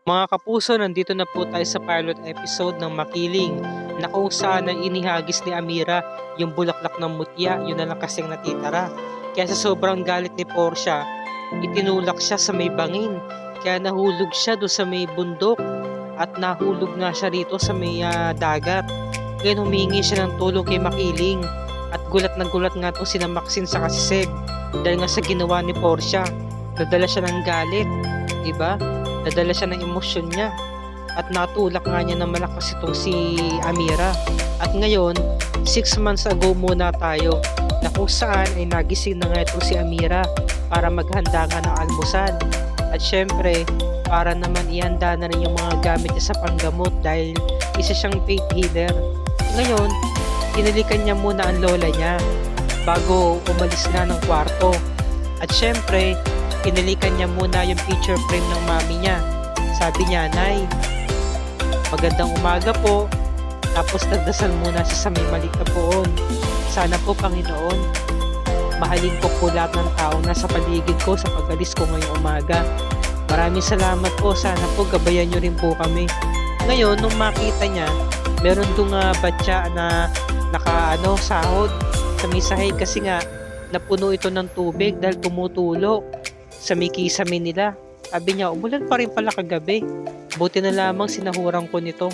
Mga kapuso, nandito na po tayo sa pilot episode ng Makiling na kung saan ay inihagis ni Amira yung bulaklak ng mutya, yun na lang kasing natitira. Kaya sa sobrang galit ni Portia, itinulak siya sa may bangin. Kaya nahulog siya doon sa may bundok at nahulog nga siya rito sa may dagat. Ngayon humingi siya ng tulong kay Makiling at gulat na gulat nga to sina Maxine sa si Seb dahil nga sa ginawa ni Portia. Nadala siya ng galit, diba? Nadala siya ng emosyon niya at natulak nga niya ng malakas itong si Amira. At ngayon, 6 months ago muna tayo na kung saan ay nagising na nga itong si Amira para maghanda nga ng almusal. At syempre, para naman ihanda na rin yung mga gamit niya sa panggamot dahil isa siyang faith healer. Ngayon, kinalikan niya muna ang lola niya bago umalis na ng kwarto. At syempre, kinalikan niya muna yung picture frame ng mami niya. Sabi niya, "Nay, magandang umaga po." Tapos nagdasal muna siya sa may maliit na poon. "Sana po, Panginoon, mahalin ko po lahat ng tao na sa paligid ko sa pag-alis ko ngayong umaga. Maraming salamat po. Sana po gabayan niyo rin po kami." Ngayon, nung makita niya, meron dong batya na sahod sa may sahig kasi nga napuno ito ng tubig dahil tumutulo sa may kisame nila. Sabi niya, umulan pa rin pala kagabi. Buti na lamang sinahuran ko nito.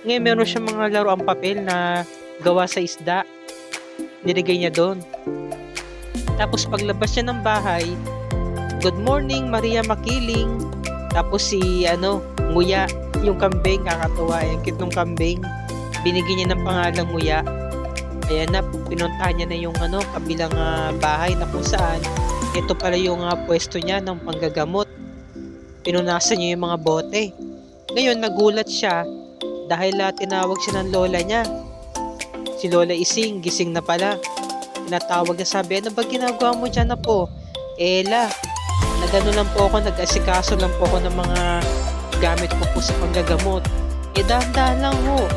Ngayon meron siya mga laruang papel na gawa sa isda. Nilagay niya doon. Tapos paglabas niya ng bahay, "Good morning, Maria Makiling." Tapos si Nguya, yung kambing, kakatuwa. Yung cute ng kambing. Binigyan niya ng pangalang Nguya. Ayan na, pinuntahan niya na yung kabilang bahay na kung saan ito pala yung pwesto niya ng panggagamot. Pinunasan niya yung mga bote. Ngayon, nagulat siya dahil tinawag siya ng lola niya. Si Lola Ising, gising na pala. Tinatawag niya, sabi, "Ano ba ginagawa mo dyan na po?" "Ela, nagano lang po ako, nag-asikaso lang po ako ng mga gamit ko po sa panggagamot." Dahan-dahan lang ho.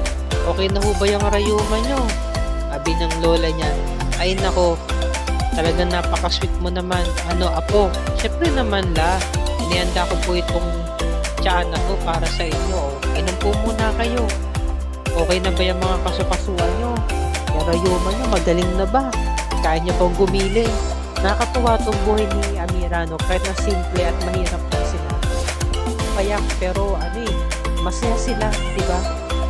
"Okay na ho ba yung rayuma nyo?" Sabi ng lola niya. "Ay nako, talagang napaka-sweet mo naman. Apo, syempre naman inihanda ko po itong tiyaan na to para sa inyo. Inom po muna kayo. Okay na ba yung mga kasukasuan nyo? Yung rayuma nyo, magaling na ba? Kaya niyo pong gumiling." Nakakatuwa itong buhay ni Amira, kahit na simple at mahirap lang sila. Payak, pero masaya sila, diba?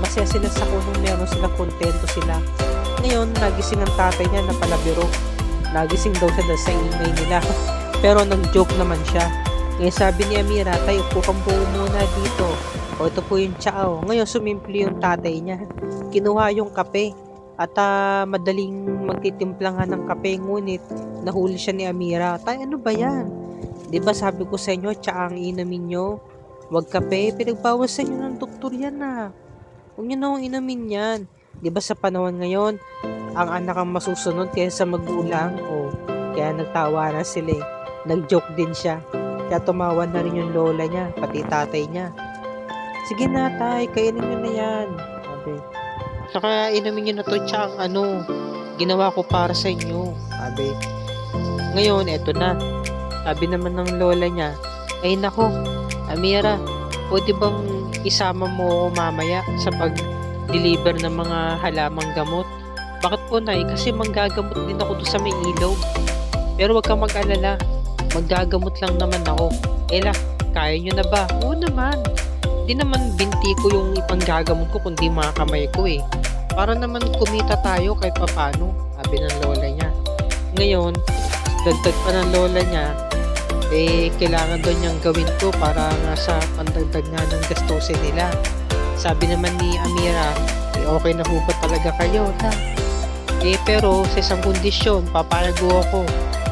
Masaya sila sa kung meron sila, kontento sila. Ngayon, nagising ang tatay niya na palabiro. Nagising daw siya sa ingay nila. Pero nag-joke naman siya. Ngayon sabi ni Amira, "Tay, upo kang buo muna dito. O ito po yung tsao." Ngayon sumimple yung tatay niya. Kinuha yung kape. At madaling magtitimpla nga ng kape. Ngunit nahuli siya ni Amira. "Tay, ano ba yan? Diba sabi ko sa inyo, tsaa ang inumin nyo? Wag kape. Pinagbawas sa inyo ng doktor yan na. Huwag nyo na akong inumin yan. Diba sa panahon ngayon, ang anak ang masusunod kaysa magulang?" Kaya nagtawa na sila eh. Nag-joke din siya. Kaya tumawa na rin yung lola niya, pati tatay niya. "Sige na tay, kainin nyo na yan." Sabi. "Saka inumin nyo na to, tsaka ginawa ko para sa inyo." Sabi. Ngayon, eto na. Sabi naman ng lola niya, "Ay nako, Amira, pwede bang isama mo ako mamaya sa pag-deliver ng mga halamang gamot?" "Bakit po, Nay? Kasi manggagamot din ako doon sa may ilog. Pero wag kang mag-alala, maggagamot lang naman ako." "Ela, kaya nyo na ba?" "Oo naman. Di naman binti ko yung ipanggagamot ko kundi mga kamay ko eh. Para naman kumita tayo kahit papano." Sabi ng lola niya. Ngayon, dagdag pa ng lola niya, kailangan doon niyang gawin to para nga sa pandagdag nga ng gastusin nila. Sabi naman ni Amira, "Okay na ho ba talaga kayo na? Pero sa isang kondisyon, papayago ako.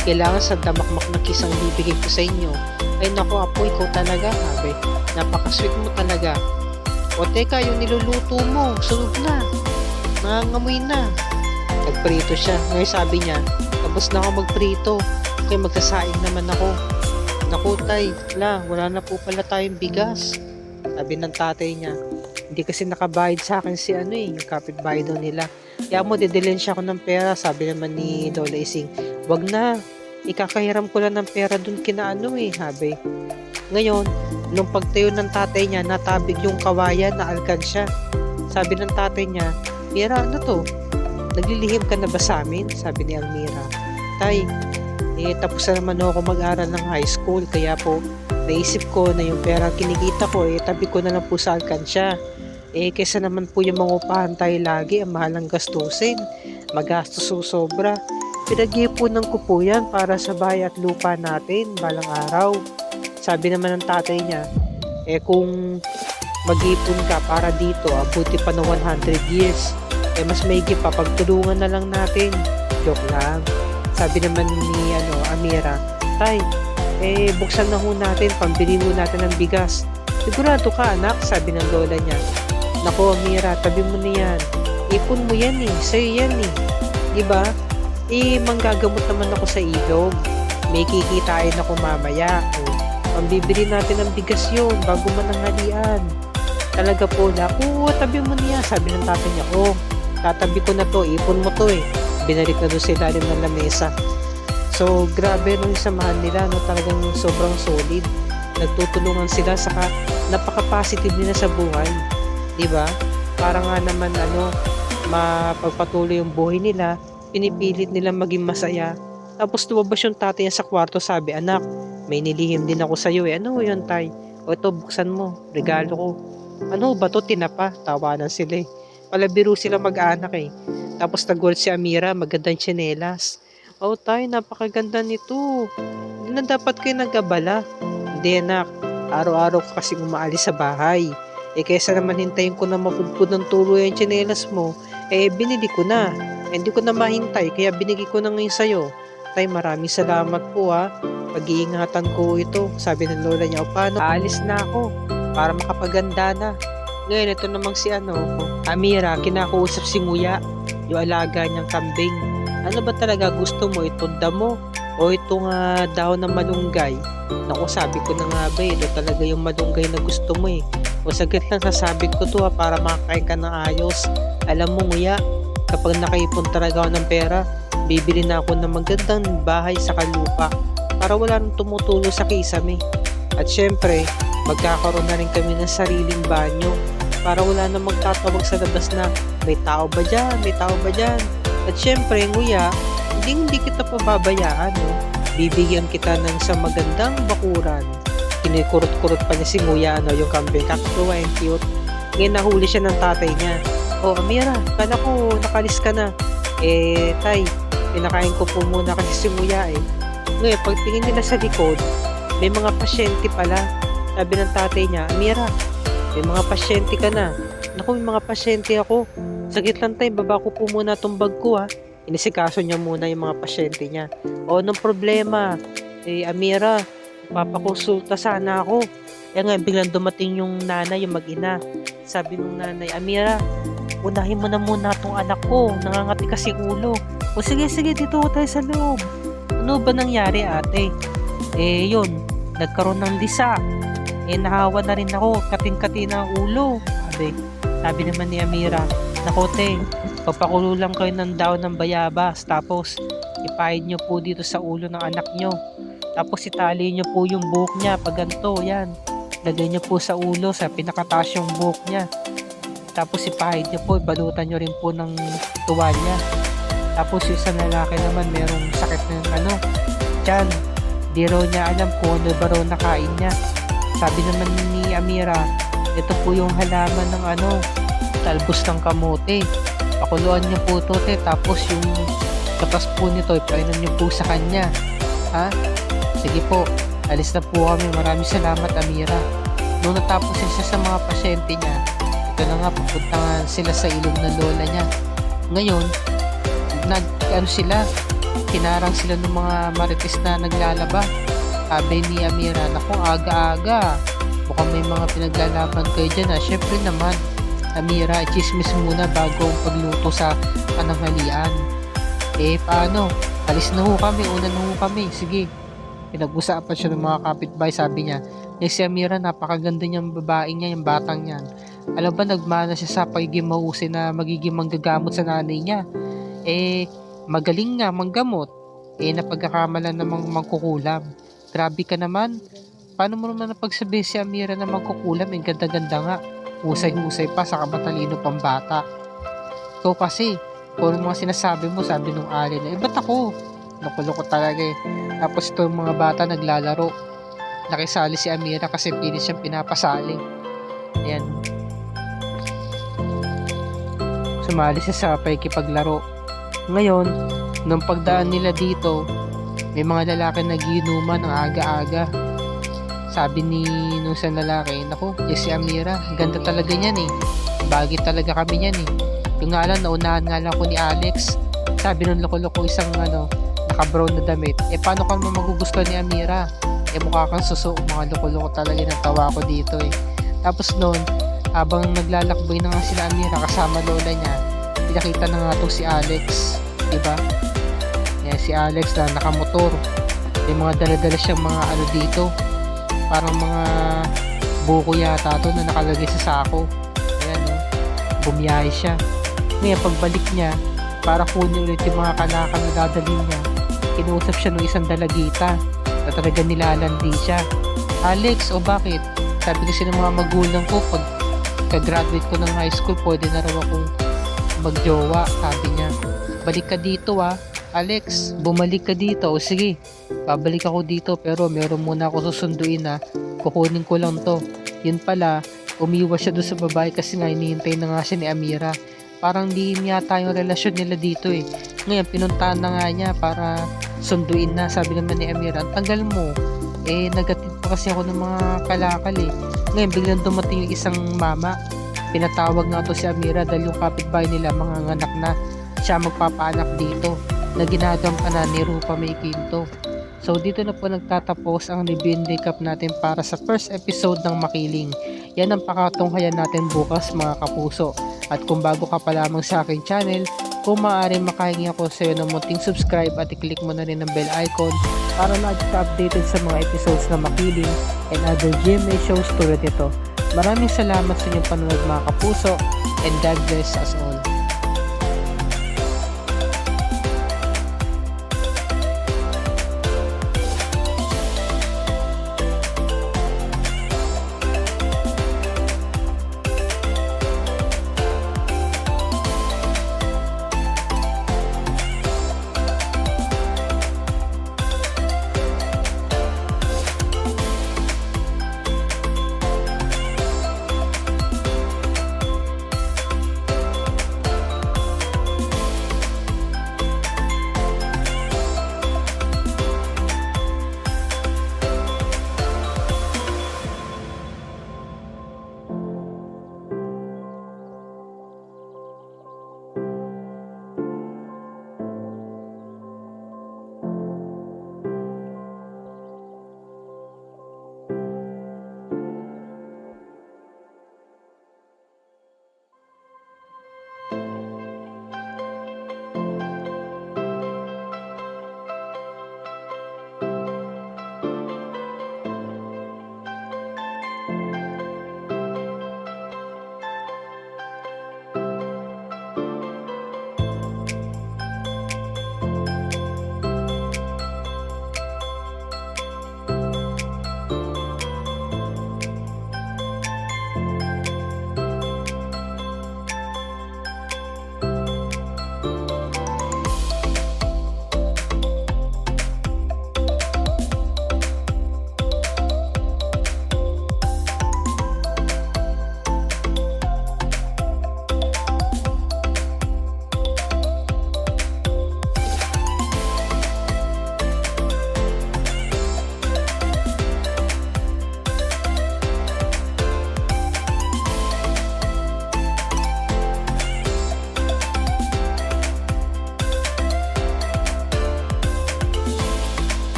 Kailangan sa damakmak na kisang bibigay ko sa inyo." "Ay nako apo, ikaw talaga." Sabi. "Napaka-sweet mo talaga. O teka, yung niluluto mo, sunod na. Nangangamoy na." Nagprito siya. Ngayon sabi niya, "Tapos na ako magprito. Okay, magsasaing naman ako." "Naku tay, wala na po pala tayong bigas." Sabi ng tatay niya. Hindi kasi nakabayad sa akin si yung kapitbahay daw nila. "Kaya mo, didilensya ko ng pera." Sabi naman ni Lola Ising, "Wag na. Ikakahiram ko lang ng pera dun kina ano eh, sabi. Ngayon, nung pagtayo ng tatay niya, natabig yung kawayan na alkansya. Sabi ng tatay niya, Mira, ano to? Naglilihim ka na ba sa amin? Sabi ni Almira. Tay, tapos na naman ako mag-aral ng high school, kaya po, naisip ko na yung pera kinikita ko, tabi ko na lang po sa alkansya. Kesa naman po yung mga upahan tayo lagi, ang mahal ng gastusin. Magastos so sobra. Pinag-iipunan ko po yan para sa bahay at lupa natin balang araw. Sabi naman ng tatay niya, kung mag-ipon ka para dito, abuti pa ng 100 years, mas maigi pa, pagtulungan na lang natin. Joke lang. Sabi naman ni Amira, Tay, buksan na ho natin, pambili ho natin ng bigas. Sigurado ka anak, sabi ng lola niya. Nako Amira, tabi mo na yan. Ipon mo yan eh, sa'yo yan eh. Diba? Manggagamot naman ako sa ilog. May kikitain ako mamaya. Pambibili natin ng bigas yun bago mananghalian. Talaga po na, tabi mo niya, sabi ng tatay niya. Tatabi ko na to, ipon mo to eh. Binalik na doon sa ilalim ng lamesa. So, grabe nung samahan nila, talagang sobrang solid. Nagtutulungan sila, saka napaka-positive nila sa buhay. Diba? Para nga naman, mapagpatuloy yung buhay nila, pinipilit nila maging masaya. Tapos lumabas yung tatay niya sa kwarto, sabi, anak, may nilihim din ako sa'yo eh. Ano yun, tay? Ito, buksan mo. Regalo ko. Ano ba to? Tinapa. Tawanan sila eh. Palabiro sila mag-anak eh. Tapos nag-gold si Amira, magandang tsinelas. Tay, napakaganda nito. Hindi na dapat kayo nag-abala. Hindi anak, araw-araw ka kasing umaalis sa bahay. Kaysa naman hintayin ko na mapudpud ng tulo yung tsinelas mo, binili ko na. Hindi ko na mahintay, kaya binigay ko na ngayon sa'yo. Tay, maraming salamat po ha. Pag-iingatan ko ito, sabi ng lola niya. Paano? Aalis na ako para makapaganda na. Ngayon, ito namang si Amira, kinakausap si Nguya, yung alaga niyang kambing. Ano ba talaga gusto mo? Itong damo o itong daon ng malunggay? Naku, sabi ko na nga ba, ito talaga yung malunggay na gusto mo eh. O saglit lang sasabi ko to para makakain ka ng ayos. Alam mo Nguya, kapag nakaipon talaga ako ng pera, bibili na ako ng magandang bahay sa kalupa para wala nang tumutulo sa kisame. At syempre, magkakaroon na rin kami ng sariling banyo para wala nang magtatawag sa labas na may tao ba dyan, may tao ba dyan. At syempre, Nguya, hindi kita pababayaan. Bibigyan kita ng sa magandang bakuran. Kinikurot-kurot pa niya si Nguya, yung kambing. Kakatuwa and cute. Ngayon nahuli siya ng tatay niya. Amira, kala ko nakalis ka na. Tay, pinakain ko po muna kasi si Nguya eh. Ngayon, pagtingin nila sa likod, may mga pasyente pala. Sabi ng tatay niya, Amira, may mga pasyente ka na. Naku, may mga pasyente ako. Saglit lang tayo, baba ko po muna itong bag ko ha. Inisikaso niya muna yung mga pasyente niya. Anong problema? Amira, papakonsulta sana ako. Kaya nga, biglang dumating yung nanay, yung mag-ina. Sabi nung nanay, Amira, unahin mo na muna itong anak ko. Nangangati kasi ulo. Sige, dito tayo sa loob. Ano ba nangyari ate? Yun, nagkaroon ng lisa. Nahawa na rin ako, kating-kati na ang ulo. Sabi naman ni Amira, naku te, papakulo lang kayo ng daon ng bayabas, tapos ipahid nyo po dito sa ulo ng anak nyo. Tapos itali nyo po yung buhok niya, pag ganito, yan. Lagay nyo po sa ulo, sa pinakataas yung buhok niya. Tapos ipahid nyo po, balutan nyo rin po ng tuwalya. Tapos yung sa lalaki naman, merong sakit ng tiyan. Di raw niya alam kung ano ba raw nakain niya. Sabi naman ni Amira, ito po yung halaman ng talbos ng kamote. Pakuluan niyo po ito, tapos yung katas po nito, ipainom niyo po sa kanya. Ha? Sige po, alis na po kami. Maraming salamat, Amira. Nung natapos siya sa mga pasyente niya, ito na nga, papunta nga sila sa ilog ng lola niya. Ngayon, kinarang sila ng mga marites na naglalaba. Sabi ni Amira, naku, aga-aga. Mukhang may mga pinaglalaban kayo dyan ha. Syempre naman, Amira, chismis muna bago ang pagluto sa pananghalian. Paano? Alis na ho kami, una na ho kami. Sige. Pinag-usapan siya ng mga kapitbahay, sabi niya. Si Amira, napakaganda niyang babae niya, yung batang niyan. Alam ba, nagmana siya sa pagiging mahusin na magiging manggagamot sa nanay niya. Magaling nga manggamot. napagkakamalan namang mangkukulam. Grabe ka naman. Paano mo naman napagsabihin si Amira na mangkukulam? Ganda-ganda nga. Husay-husay pa sa matalino pang bata. Ikaw kasi, kung ano mga sinasabi mo, sabi nung alin na, ba't ako? Loko-loko talaga eh. Tapos ito yung mga bata naglalaro. Nakisali si Amira kasi pilit siyang pinapasali. Ayan. Sumali siya sa pakikipaglaro. Ngayon, nung pagdaan nila dito, may mga lalaki nagiinuman ang aga-aga. Sabi ni nung isang lalaki, naku, si Amira, ganda talaga niyan eh. Bagay talaga kami niyan eh. Yung nga lang, naunahan nga lang ko ni Alex. Sabi nung loko-loko isang naka-brown na damit, paano ka naman magugustuhan ni Amira? Mukha kang suso, mga loko-loko talaga ng tawa ko dito eh. Tapos noon, habang naglalakbay na nga sila Amira kasama lola niya, pinakita na nga to si Alex, diba? Yan, si Alex na nakamotor. May mga dala-dala siyang mga dito, parang mga buko yata to na nakalagay sa sako. Ayan, bumiyahe siya. Ngayon, pagbalik niya, para kunin ulit yung mga kalakal na dadalhin niya, kinuusap siya ng isang dalagita na talaga nilalandi siya. Alex, o bakit? Sabi kasi ng mga magulang ko, pag ka-graduate ko ng high school, pwede na raw akong magjowa. Sabi niya, balik ka dito Alex, bumalik ka dito. O sige, babalik ako dito, pero meron muna ako susunduin kukunin ko lang to. Yun pala, umiwas siya doon sa babae kasi nga hinihintay na nga siya ni Amira. Parang di niya yung relasyon nila dito eh. Ngayon, pinuntahan na nga niya para sunduin na. Sabi naman ni Amira, ang tagal mo. Nagatid pa kasi ako ng mga kalakal eh. Ngayon, biglang dumating yung isang mama. Pinatawag nga to si Amira dahil yung kapitbahay nila mga anak na siya magpapaanak dito na ginagampanan ni Rupa May Quinto. So dito na po nagtatapos ang review and recap natin para sa first episode ng Makiling. Yan ang pakatunghayan natin bukas mga kapuso. At kung bago ka pa lamang sa aking channel, kung maaari makahingi ako sa iyo ng munting subscribe at i-click mo na rin ang bell icon para lagi ka updated sa mga episodes na Makiling and other GMA shows tulad ito. Maraming salamat sa inyong panonood mga kapuso and God bless us all.